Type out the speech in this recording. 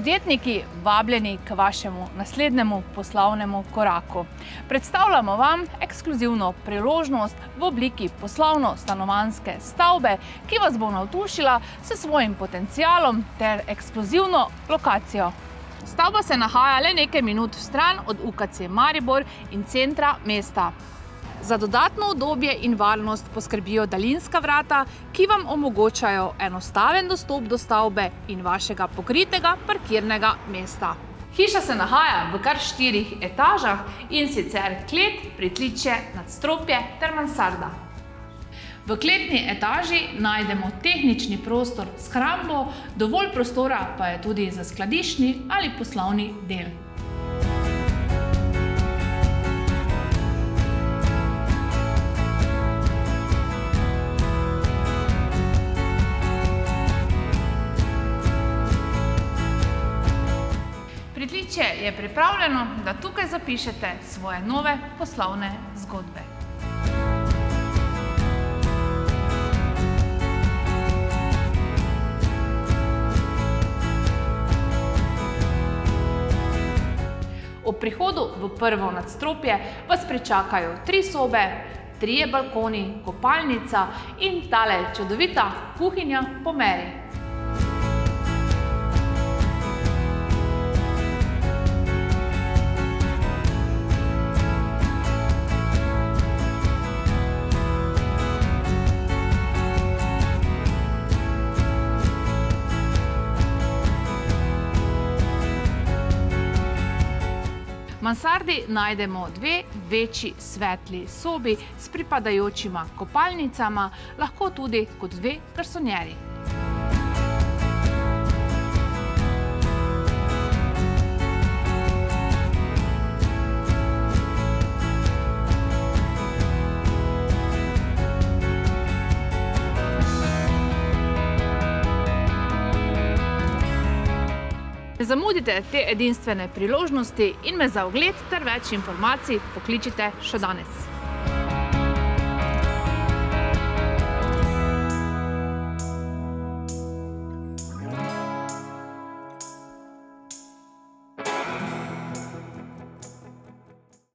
Podjetniki, vabljeni k vašemu naslednjemu poslovnemu koraku. Predstavljamo vam ekskluzivno priložnost v obliki poslovno-stanovanjske stavbe, ki vas bo navdušila s svojim potencialom ter ekskluzivno lokacijo. Stavba se nahaja le nekaj minut stran od UKC Maribor in centra mesta. Za dodatno udobje in varnost poskrbijo daljinska vrata, ki vam omogočajo enostaven dostop do stavbe in vašega pokritega parkirnega mesta. Hiša se nahaja v kar 4 etažah, in sicer klet, pritličje, nadstropje ter mansarda. V kletni etaži najdemo tehnični prostor s shrambo, dovolj prostora pa je tudi za skladiščni ali poslovni del. Pritličje je pripravljeno, da tukaj zapišete svoje nove poslovne zgodbe. Ob prihodu v prvo nadstropje vas pričakajo 3 sobe, 3 balkoni, kopalnica in tale čudovita kuhinja po meri. V mansardi najdemo 2 večji svetli sobi s pripadajočima kopalnicama, lahko tudi kot 2 garsonjeri. Ne zamudite te edinstvene priložnosti in me za ogled ter več informacij pokličite še danes.